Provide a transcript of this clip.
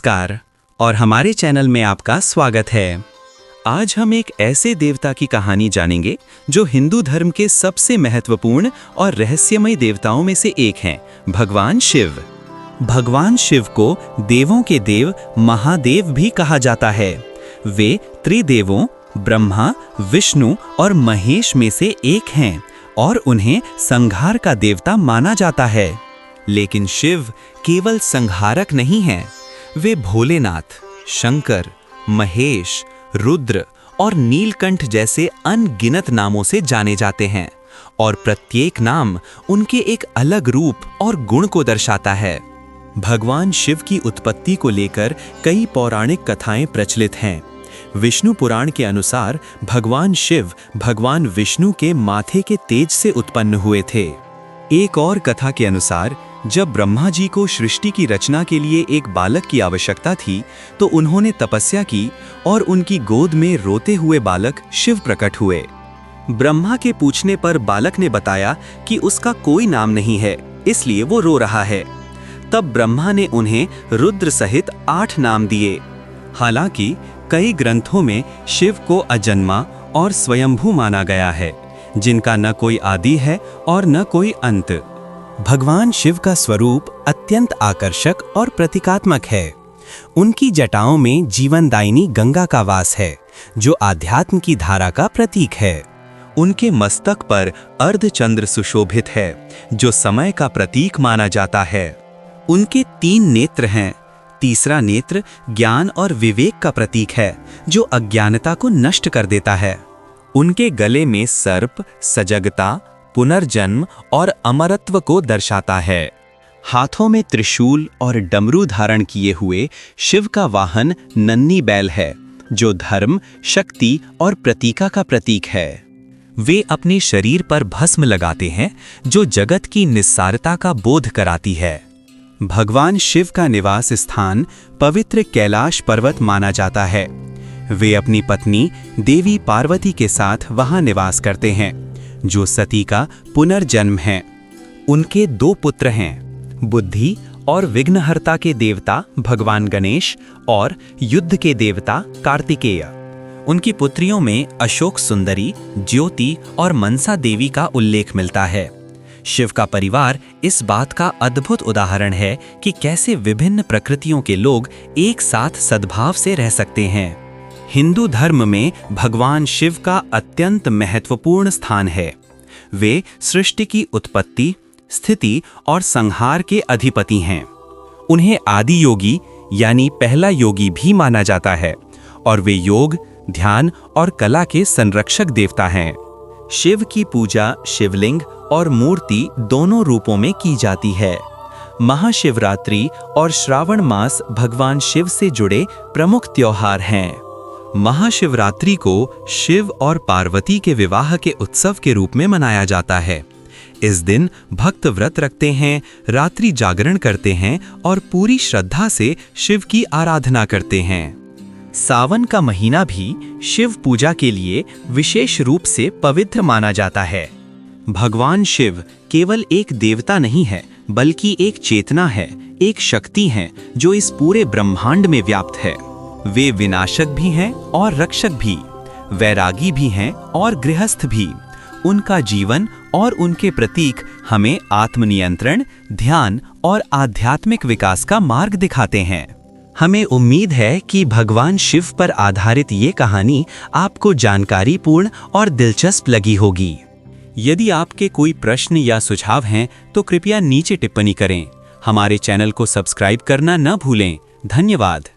नमस्कार और हमारे चैनल में आपका स्वागत है। आज हम एक ऐसे देवता की कहानी जानेंगे जो हिंदू धर्म के सबसे महत्वपूर्ण और रहस्यमय देवताओं में से एक हैं, भगवान शिव। भगवान शिव को देवों के देव महादेव भी कहा जाता है। वे त्रिदेवों ब्रह्मा, विष्णु और महेश में से एक हैं और उन्हें संहार का देवता माना जाता है। लेकिन शिव केवल संहारक नहीं हैं, वे भोलेनाथ, शंकर, महेश, रुद्र और नीलकंठ जैसे अनगिनत नामों से जाने जाते हैं और प्रत्येक नाम उनके एक अलग रूप और गुण को दर्शाता है। भगवान शिव की उत्पत्ति को लेकर कई पौराणिक कथाएं प्रचलित हैं। विष्णु पुराण के अनुसार भगवान शिव भगवान विष्णु के माथे के तेज से उत्पन्न हुए थे। एक और कथा के अनुसार जब ब्रह्मा जी को सृष्टि की रचना के लिए एक बालक की आवश्यकता थी तो उन्होंने तपस्या की और उनकी गोद में रोते हुए बालक शिव प्रकट हुए। ब्रह्मा के पूछने पर बालक ने बताया कि उसका कोई नाम नहीं है, इसलिए वो रो रहा है। तब ब्रह्मा ने उन्हें रुद्र सहित 8 नाम दिए। हालांकि कई ग्रंथों में शिव को अजन्मा और स्वयंभू माना गया है, जिनका न कोई आदि है और न कोई अंत। भगवान शिव का स्वरूप अत्यंत आकर्षक और प्रतीकात्मक है। उनकी जटाओं में जीवनदायिनी गंगा का वास है, जो आध्यात्म की धारा का प्रतीक है। उनके मस्तक पर अर्धचंद्र सुशोभित है, जो समय का प्रतीक माना जाता है। उनके 3 नेत्र हैं। तीसरा नेत्र ज्ञान और विवेक का प्रतीक है, जो अज्ञानता को नष्ट कर देता है। उनके गले में सर्प सजगता, पुनर्जन्म और अमरत्व को दर्शाता है। हाथों में त्रिशूल और डमरू धारण किए हुए शिव का वाहन नन्ही बैल है, जो धर्म, शक्ति और प्रतीका का प्रतीक है। वे अपने शरीर पर भस्म लगाते हैं, जो जगत की निस्सारता का बोध कराती है। भगवान शिव का निवास स्थान पवित्र कैलाश पर्वत माना जाता है। वे अपनी पत्नी देवी पार्वती के साथ वहां निवास करते हैं, जो सती का पुनर्जन्म है। उनके 2 पुत्र हैं, बुद्धि और विघ्नहर्ता के देवता भगवान गणेश और युद्ध के देवता कार्तिकेय। उनकी पुत्रियों में अशोक सुंदरी, ज्योति और मनसा देवी का उल्लेख मिलता है। शिव का परिवार इस बात का अद्भुत उदाहरण है कि कैसे विभिन्न प्रकृतियों के लोग एक साथ सद्भाव से रह सकते हैं। हिंदू धर्म में भगवान शिव का अत्यंत महत्वपूर्ण स्थान है। वे सृष्टि की उत्पत्ति, स्थिति और संहार के अधिपति हैं। उन्हें आदि योगी यानी पहला योगी भी माना जाता है और वे योग, ध्यान और कला के संरक्षक देवता हैं। शिव की पूजा शिवलिंग और मूर्ति दोनों रूपों में की जाती है। महाशिवरात्रि और श्रावण मास भगवान शिव से जुड़े प्रमुख त्योहार हैं। महाशिवरात्रि को शिव और पार्वती के विवाह के उत्सव के रूप में मनाया जाता है। इस दिन भक्त व्रत रखते हैं, रात्रि जागरण करते हैं और पूरी श्रद्धा से शिव की आराधना करते हैं। सावन का महीना भी शिव पूजा के लिए विशेष रूप से पवित्र माना जाता है। भगवान शिव केवल एक देवता नहीं है, बल्कि एक चेतना है, एक शक्ति है जो इस पूरे ब्रह्मांड में व्याप्त है। वे विनाशक भी हैं और रक्षक भी, वैरागी भी हैं और गृहस्थ भी। उनका जीवन और उनके प्रतीक हमें आत्मनियंत्रण, ध्यान और आध्यात्मिक विकास का मार्ग दिखाते हैं। हमें उम्मीद है कि भगवान शिव पर आधारित ये कहानी आपको जानकारीपूर्ण और दिलचस्प लगी होगी। यदि आपके कोई प्रश्न या सुझाव हैं तो कृपया नीचे टिप्पणी करें। हमारे चैनल को सब्सक्राइब करना न भूलें। धन्यवाद।